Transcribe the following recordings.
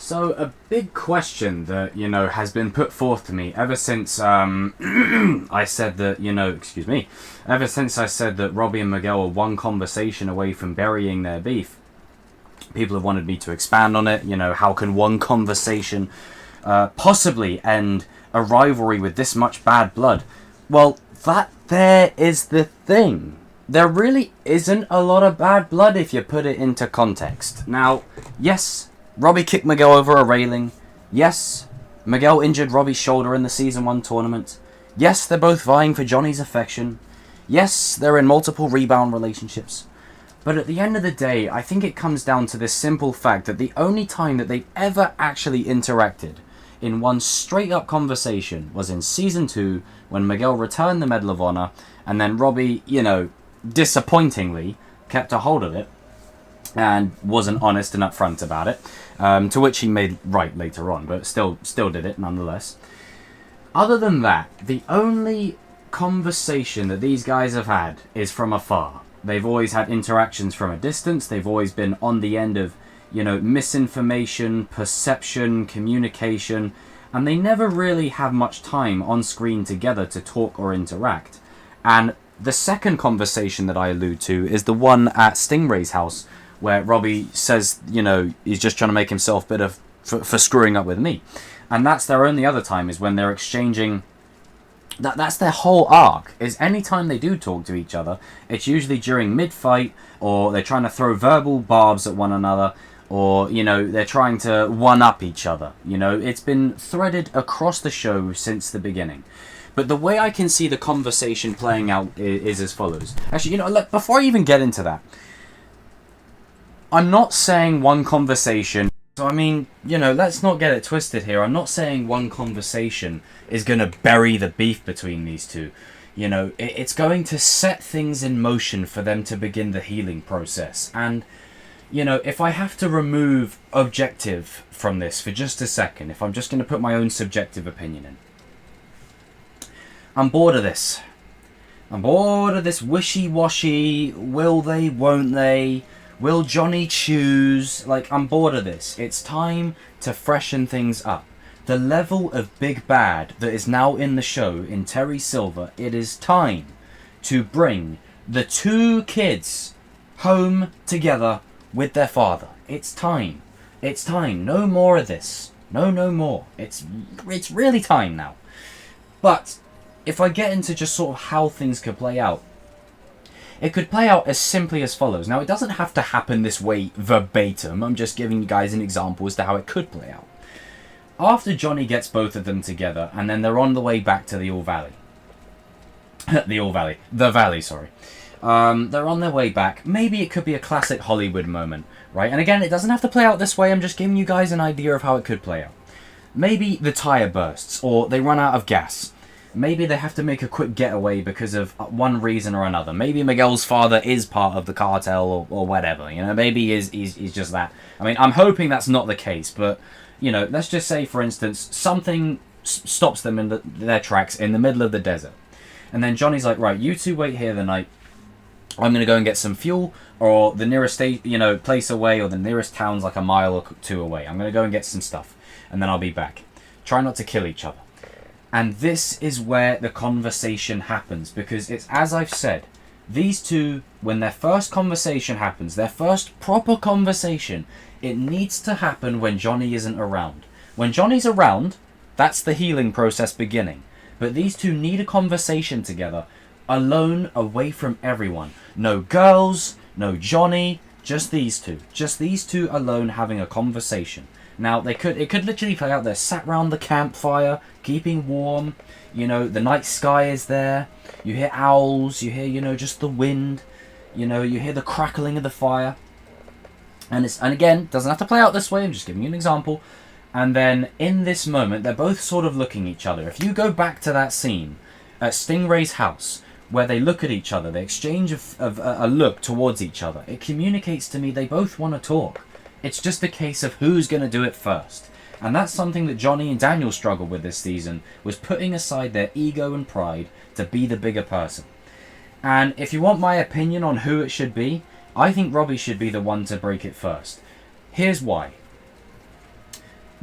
So a big question that, has been put forth to me ever since I said that, excuse me, ever since I said that Robbie and Miguel are one conversation away from burying their beef. People have wanted me to expand on it. How can one conversation possibly end a rivalry with this much bad blood? Well, that there is the thing. There really isn't a lot of bad blood if you put it into context. Now, yes, Robbie kicked Miguel over a railing. Yes, Miguel injured Robbie's shoulder in the Season 1 tournament. Yes, they're both vying for Johnny's affection. Yes, they're in multiple rebound relationships. But at the end of the day, I think it comes down to this simple fact that the only time that they've ever actually interacted in one straight-up conversation was in Season 2 when Miguel returned the Medal of Honor and then Robbie, disappointingly kept a hold of it and wasn't honest and upfront about it, to which he made right later on, but still did it nonetheless. Other than that, the only conversation that these guys have had is from afar. They've always had interactions from a distance. They've always been on the end of, misinformation, perception, communication, and they never really have much time on screen together to talk or interact. And the second conversation that I allude to is the one at Stingray's house, where Robbie says, he's just trying to make himself bitter for screwing up with me. And that's their only other time, is when they're exchanging. That's their whole arc, is any time they do talk to each other, it's usually during mid-fight, or they're trying to throw verbal barbs at one another, or, they're trying to one-up each other. It's been threaded across the show since the beginning. But the way I can see the conversation playing out is as follows. Actually, look, before I even get into that, I'm not saying one conversation. So, let's not get it twisted here. I'm not saying one conversation is going to bury the beef between these two. It's going to set things in motion for them to begin the healing process. And, if I have to remove objective from this for just a second, if I'm just going to put my own subjective opinion in, I'm bored of this. I'm bored of this wishy-washy, will they, won't they, will Johnny choose? I'm bored of this. It's time to freshen things up. The level of big bad that is now in the show in Terry Silver, it is time to bring the two kids home together with their father. It's time. It's time. No more of this. No more. It's really time now. But if I get into just sort of how things could play out, it could play out as simply as follows. Now, it doesn't have to happen this way verbatim. I'm just giving you guys an example as to how it could play out. After Johnny gets both of them together, and then they're on the way back to the All Valley. The Valley, sorry. They're on their way back. Maybe it could be a classic Hollywood moment, right? And again, it doesn't have to play out this way. I'm just giving you guys an idea of how it could play out. Maybe the tire bursts, or they run out of gas. Maybe they have to make a quick getaway because of one reason or another. Maybe Miguel's father is part of the cartel or whatever. Maybe he's just that. I'm hoping that's not the case. But, let's just say, for instance, something stops them in their tracks in the middle of the desert. And then Johnny's like, right, you two wait here the night. I'm going to go and get some fuel, or the nearest place away, or the nearest town's like a mile or two away. I'm going to go and get some stuff, and then I'll be back. Try not to kill each other. And this is where the conversation happens, because it's, as I've said, these two, when their first conversation happens, their first proper conversation, it needs to happen when Johnny isn't around. When Johnny's around, that's the healing process beginning. But these two need a conversation together, alone, away from everyone. No girls, no Johnny, just these two. Just these two alone having a conversation. Now, it could literally play out there, sat round the campfire, keeping warm. The night sky is there. You hear owls, you hear, just the wind. You hear the crackling of the fire. And again, doesn't have to play out this way, I'm just giving you an example. And then, in this moment, they're both sort of looking at each other. If you go back to that scene at Stingray's house, where they look at each other, they exchange a look towards each other, it communicates to me they both want to talk. It's just a case of who's going to do it first. And that's something that Johnny and Daniel struggled with this season, was putting aside their ego and pride to be the bigger person. And if you want my opinion on who it should be, I think Robbie should be the one to break it first. Here's why.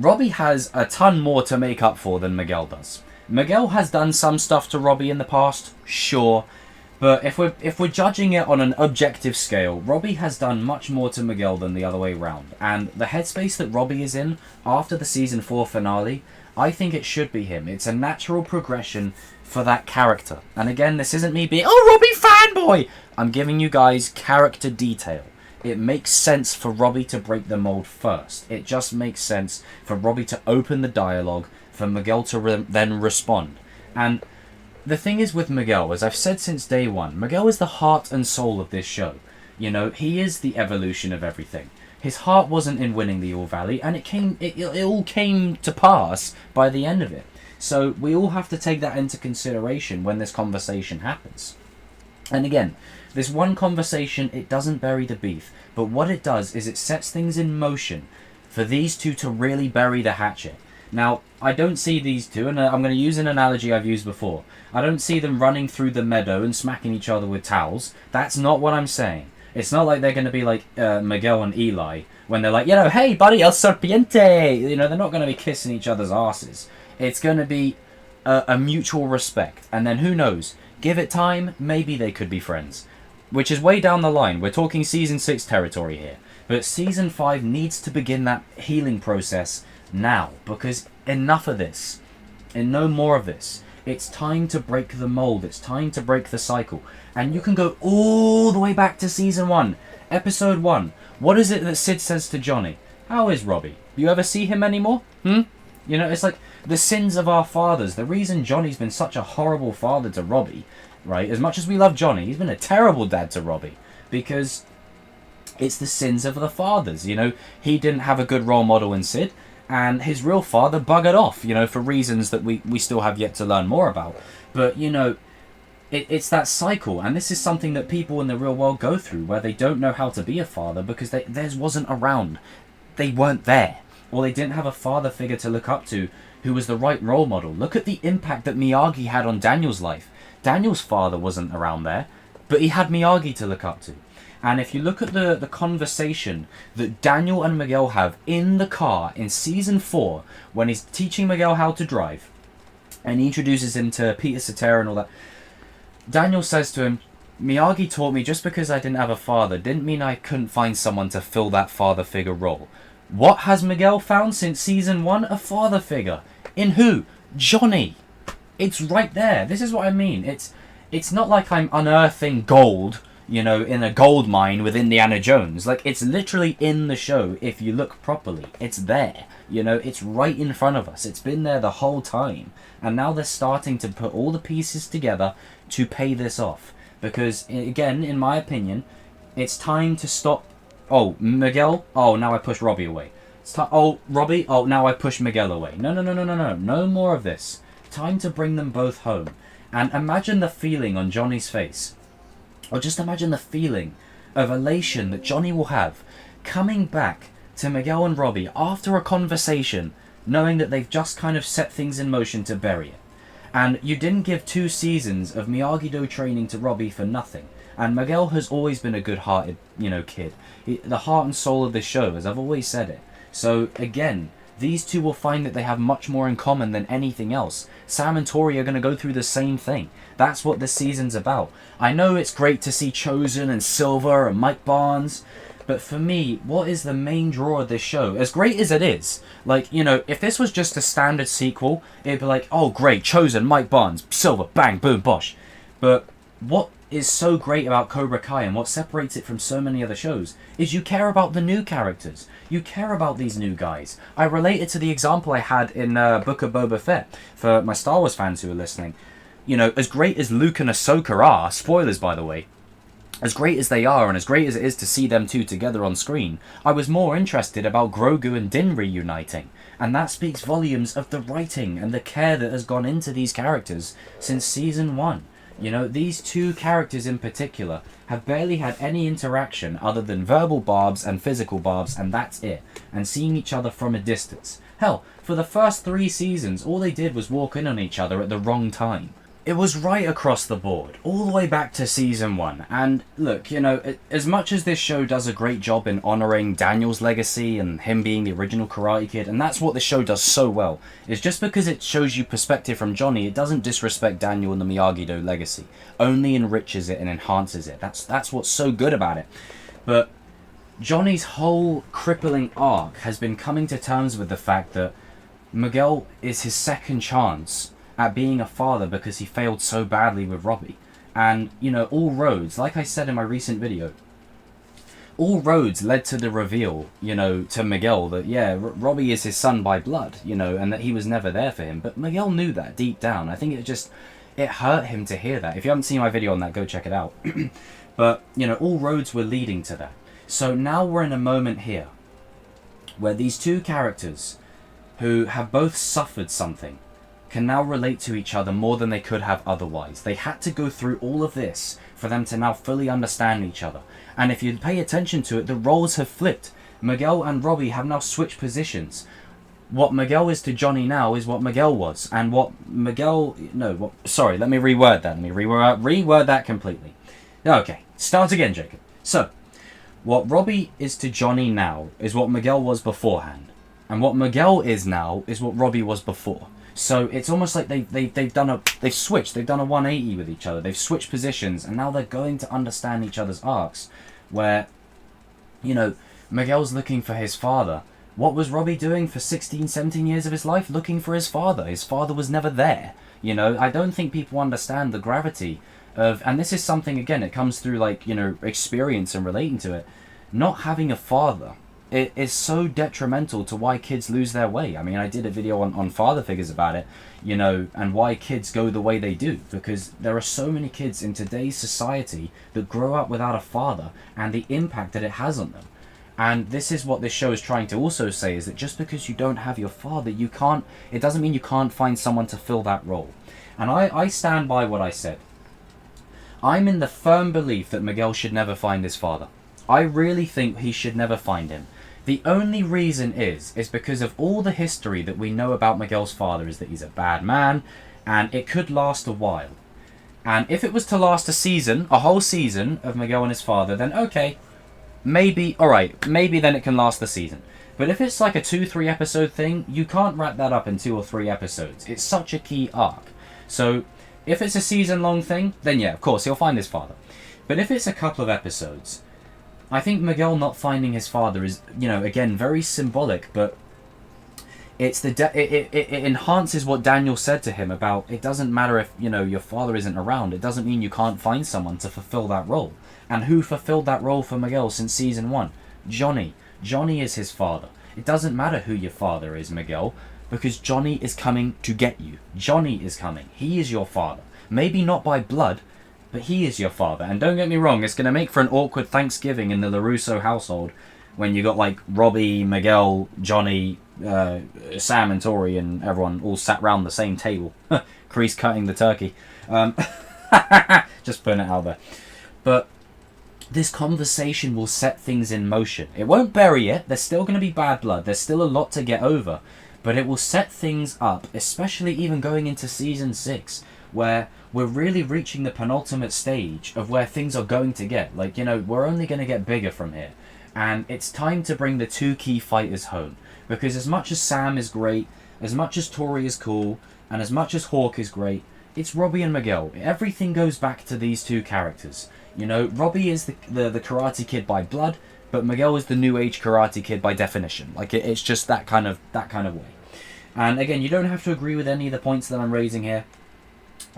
Robbie has a ton more to make up for than Miguel does. Miguel has done some stuff to Robbie in the past, sure, but if we're judging it on an objective scale, Robbie has done much more to Miguel than the other way around. And the headspace that Robbie is in after the season 4 finale, I think it should be him. It's a natural progression for that character. And again, this isn't me being, oh, Robbie fanboy! I'm giving you guys character detail. It makes sense for Robbie to break the mold first. It just makes sense for Robbie to open the dialogue, for Miguel to then respond. And the thing is with Miguel, as I've said since day one, Miguel is the heart and soul of this show. You know, he is the evolution of everything. His heart wasn't in winning the All Valley, and it all came to pass by the end of it. So we all have to take that into consideration when this conversation happens. And again, this one conversation, it doesn't bury the beef, but what it does is it sets things in motion for these two to really bury the hatchet. Now, I don't see these two, and I'm going to use an analogy I've used before. I don't see them running through the meadow and smacking each other with towels. That's not what I'm saying. It's not like they're going to be like Miguel and Eli, when they're like, you know, hey buddy, el serpiente! You know, they're not going to be kissing each other's asses. It's going to be a mutual respect. And then who knows? Give it time, maybe they could be friends. Which is way down the line. We're talking Season 6 territory here. But Season 5 needs to begin that healing process now, because enough of this, and no more of this. It's time to break the mold. It's time to break the cycle. And you can go all the way back to Season 1, Episode 1. What is it that Sid says to Johnny? How is Robbie? You ever see him anymore? You know, it's like the sins of our fathers. The reason Johnny's been such a horrible father to Robbie, right? As much as we love Johnny, he's been a terrible dad to Robbie, because it's the sins of the fathers. You know, he didn't have a good role model in Sid, and his real father buggered off, you know, for reasons that we still have yet to learn more about. But, you know, it's that cycle, and this is something that people in the real world go through, where they don't know how to be a father because theirs wasn't around. They weren't there, or they didn't have a father figure to look up to who was the right role model. Look at the impact that Miyagi had on Daniel's life. Daniel's father wasn't around there, but he had Miyagi to look up to. And if you look at the conversation that Daniel and Miguel have in the car in Season 4, when he's teaching Miguel how to drive, and he introduces him to Peter Cetera and all that, Daniel says to him, Miyagi taught me just because I didn't have a father didn't mean I couldn't find someone to fill that father figure role. What has Miguel found since Season 1? A father figure. In who? Johnny. It's right there. This is what I mean. It's not like I'm unearthing gold, you know, in a gold mine with Indiana Jones. Like, it's literally in the show if you look properly. It's there. You know, it's right in front of us. It's been there the whole time. And now they're starting to put all the pieces together to pay this off. Because, again, in my opinion, it's time to stop. Oh, Miguel? Oh, now I push Robbie away. Oh, Robbie? Oh, now I push Miguel away. No. No more of this. Time to bring them both home. And imagine the feeling on Johnny's face. Or just imagine the feeling of elation that Johnny will have coming back to Miguel and Robbie after a conversation, knowing that they've just kind of set things in motion to bury it. And you didn't give 2 seasons of Miyagi-Do training to Robbie for nothing. And Miguel has always been a good-hearted, you know, kid. The heart and soul of this show, as I've always said it. So, again, these two will find that they have much more in common than anything else. Sam and Tori are going to go through the same thing. That's what this season's about. I know it's great to see Chosen and Silver and Mike Barnes, but for me, what is the main draw of this show? As great as it is, like, you know, if this was just a standard sequel, it'd be like, oh great, Chosen, Mike Barnes, Silver, bang, boom, bosh. But what is so great about Cobra Kai and what separates it from so many other shows is you care about the new characters. You care about these new guys. I relate it to the example I had in Book of Boba Fett for my Star Wars fans who are listening. You know, as great as Luke and Ahsoka are, spoilers by the way, as great as they are and as great as it is to see them two together on screen, I was more interested about Grogu and Din reuniting. And that speaks volumes of the writing and the care that has gone into these characters since Season 1. You know, these two characters in particular have barely had any interaction other than verbal barbs and physical barbs, and that's it. And seeing each other from a distance. Hell, for the first 3 seasons, all they did was walk in on each other at the wrong time. It was right across the board, all the way back to season 1. And look, you know, as much as this show does a great job in honouring Daniel's legacy and him being the original Karate Kid, and that's what the show does so well, is just because it shows you perspective from Johnny, it doesn't disrespect Daniel and the Miyagi-Do legacy. Only enriches it and enhances it. That's what's so good about it. But Johnny's whole crippling arc has been coming to terms with the fact that Miguel is his second chance at being a father because he failed so badly with Robbie. And, you know, all roads, like I said in my recent video, all roads led to the reveal, you know, to Miguel that, yeah, Robbie is his son by blood, you know, and that he was never there for him. But Miguel knew that deep down. I think it hurt him to hear that. If you haven't seen my video on that, go check it out. But, you know, all roads were leading to that. So now we're in a moment here where these two characters who have both suffered something can now relate to each other more than they could have otherwise. They had to go through all of this for them to now fully understand each other. And if you pay attention to it, the roles have flipped. Miguel and Robbie have now switched positions. What Miguel is to Johnny now is what Miguel was. And what Miguel... No, sorry, let me reword that. Let me reword that completely. Okay, start again, Jacob. So, what Robbie is to Johnny now is what Miguel was beforehand. And what Miguel is now is what Robbie was before. So it's almost like they've switched. They've done a 180 with each other. They've switched positions, and now they're going to understand each other's arcs. Where, you know, Miguel's looking for his father. What was Robbie doing for 16, 17 years of his life? Looking for his father. His father was never there. You know, I don't think people understand the gravity of, and this is something, again, it comes through, like, you know, experience and relating to it. Not having a father. It is so detrimental to why kids lose their way. I mean, I did a video on father figures about it, you know, and why kids go the way they do. Because there are so many kids in today's society that grow up without a father and the impact that it has on them. And this is what this show is trying to also say, is that just because you don't have your father, it doesn't mean you can't find someone to fill that role. And I stand by what I said. I'm in the firm belief that Miguel should never find his father. I really think he should never find him. The only reason is because of all the history that we know about Miguel's father, is that he's a bad man, and it could last a while. And if it was to last a whole season of Miguel and his father, then okay, maybe, alright, maybe then it can last the season. But if it's like a 2-3 episode thing, you can't wrap that up in 2 or 3 episodes. It's such a key arc. So, if it's a season long thing, then yeah, of course, he'll find his father. But if it's a couple of episodes, I think Miguel not finding his father is, you know, again, very symbolic, but it's it enhances what Daniel said to him about, it doesn't matter if, you know, your father isn't around. It doesn't mean you can't find someone to fulfill that role. And who fulfilled that role for Miguel since season 1? Johnny. Johnny is his father. It doesn't matter who your father is, Miguel, because Johnny is coming to get you. Johnny is coming. He is your father. Maybe not by blood, but he is your father. And don't get me wrong, it's going to make for an awkward Thanksgiving in the LaRusso household when you got like Robbie, Miguel, Johnny, Sam and Tori and everyone all sat round the same table. Kreese cutting the turkey. Just putting it out there. But this conversation will set things in motion. It won't bury it. There's still going to be bad blood. There's still a lot to get over. But it will set things up, especially even going into season 6, where we're really reaching the penultimate stage of where things are going to get. Like, you know, we're only going to get bigger from here. And it's time to bring the 2 key fighters home. Because as much as Sam is great, as much as Tori is cool, and as much as Hawk is great, it's Robbie and Miguel. Everything goes back to these 2 characters. You know, Robbie is the Karate Kid by blood, but Miguel is the new age Karate Kid by definition. Like, it's just that kind of way. And again, you don't have to agree with any of the points that I'm raising here.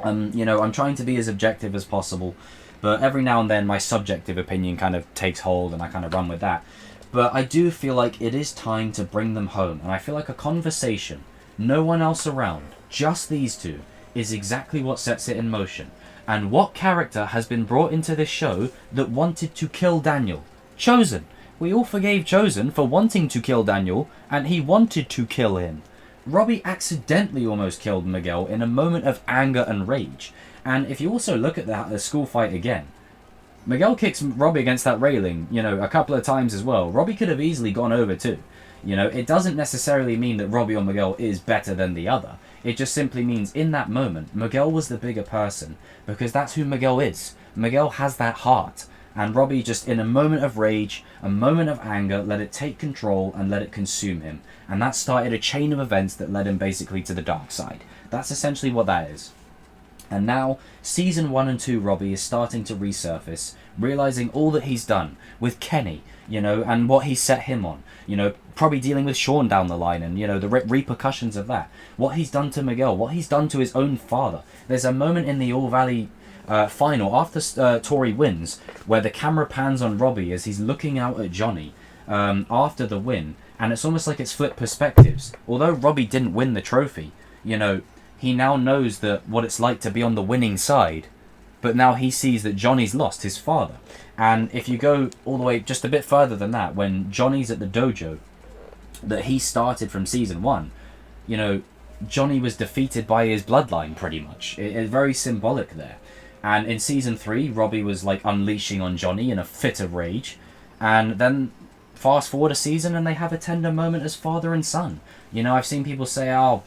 You know, I'm trying to be as objective as possible, but every now and then my subjective opinion kind of takes hold and I kind of run with that. But I do feel like it is time to bring them home, and I feel like a conversation, no one else around, just these 2, is exactly what sets it in motion. And what character has been brought into this show that wanted to kill Daniel? Chosen. We all forgave Chosen for wanting to kill Daniel, and he wanted to kill him. Robbie accidentally almost killed Miguel in a moment of anger and rage. And if you also look at the school fight again, Miguel kicks Robbie against that railing, you know, a couple of times as well. Robbie could have easily gone over too. You know, it doesn't necessarily mean that Robbie or Miguel is better than the other. It just simply means in that moment, Miguel was the bigger person, because that's who Miguel is. Miguel has that heart. And Robbie just, in a moment of rage, a moment of anger, let it take control and let it consume him. And that started a chain of events that led him basically to the dark side. That's essentially what that is. And now, Season 1 and 2 Robbie is starting to resurface, realising all that he's done with Kenny, you know, and what he set him on. You know, probably dealing with Sean down the line and, you know, the repercussions of that. What he's done to Miguel, what he's done to his own father. There's a moment in the All Valley final, after Tori wins, where the camera pans on Robbie as he's looking out at Johnny after the win, and it's almost like it's flipped perspectives. Although Robbie didn't win the trophy, you know, he now knows that what it's like to be on the winning side, but now he sees that Johnny's lost his father. And if you go all the way just a bit further than that, when Johnny's at the dojo that he started from Season 1, you know, Johnny was defeated by his bloodline pretty much. It's very symbolic there. And in Season 3, Robbie was like unleashing on Johnny in a fit of rage. And then fast forward a season and they have a tender moment as father and son. You know, I've seen people say, oh,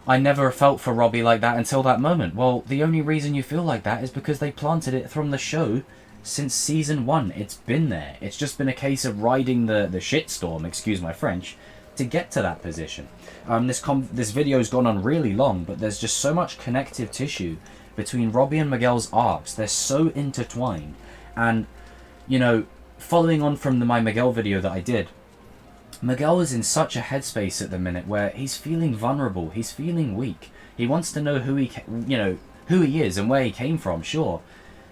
I never felt for Robbie like that until that moment. Well, the only reason you feel like that is because they planted it from the show since Season 1. It's been there. It's just been a case of riding the shitstorm, excuse my French, to get to that position. This video's gone on really long, but there's just so much connective tissue between Robbie and Miguel's arcs. They're so intertwined. And, you know, following on from my Miguel video that I did, Miguel is in such a headspace at the minute where he's feeling vulnerable, he's feeling weak. He wants to know who he is and where he came from, sure.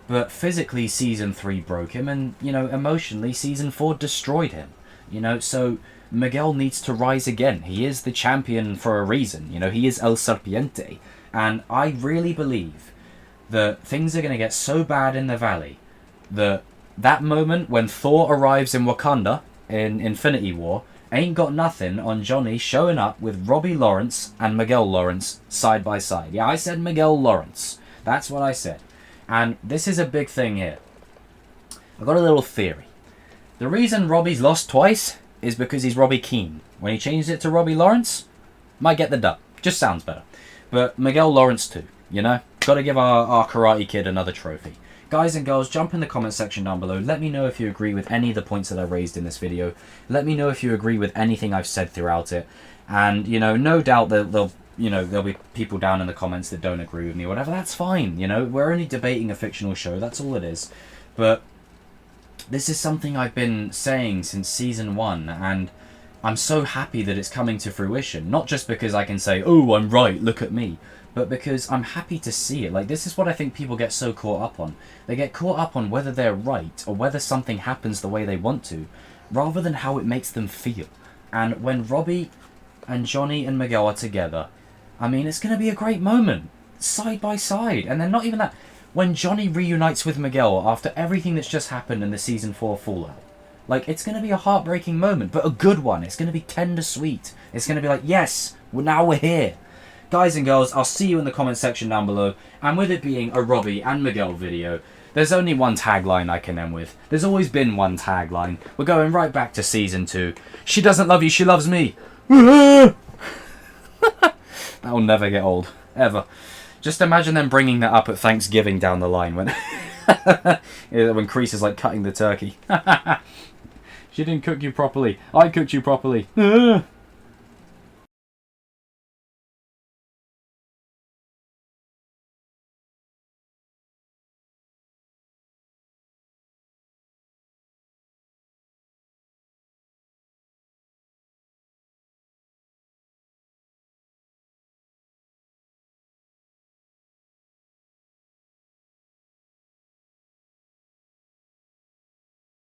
But physically, Season 3 broke him, and, you know, emotionally, Season 4 destroyed him. You know, so Miguel needs to rise again. He is the champion for a reason. You know, he is El Serpiente. And I really believe that things are going to get so bad in the Valley that moment when Thor arrives in Wakanda in Infinity War ain't got nothing on Johnny showing up with Robbie Lawrence and Miguel Lawrence side by side. Yeah, I said Miguel Lawrence. That's what I said. And this is a big thing here. I've got a little theory. The reason Robbie's lost twice is because he's Robbie Keane. When he changed it to Robbie Lawrence, might get the dub. Just sounds better. But Miguel Lawrence too, you know? Got to give our Karate Kid another trophy. Guys and girls, jump in the comment section down below. Let me know if you agree with any of the points that I raised in this video. Let me know if you agree with anything I've said throughout it. And, you know, no doubt that there'll be people down in the comments that don't agree with me or whatever. That's fine, you know? We're only debating a fictional show. That's all it is. But this is something I've been saying since Season 1, and I'm so happy that it's coming to fruition. Not just because I can say, oh, I'm right, look at me. But because I'm happy to see it. Like, this is what I think people get so caught up on. They get caught up on whether they're right or whether something happens the way they want to, rather than how it makes them feel. And when Robbie and Johnny and Miguel are together, I mean, it's going to be a great moment. Side by side. And then not even that. When Johnny reunites with Miguel after everything that's just happened in the Season 4 fallout. Like, it's going to be a heartbreaking moment, but a good one. It's going to be tender sweet. It's going to be like, yes, now we're here. Guys and girls, I'll see you in the comment section down below. And with it being a Robbie and Miguel video, there's only one tagline I can end with. There's always been one tagline. We're going right back to Season 2. She doesn't love you, she loves me. That will never get old. Ever. Just imagine them bringing that up at Thanksgiving down the line when when Kreese is like cutting the turkey. She didn't cook you properly. I cooked you properly.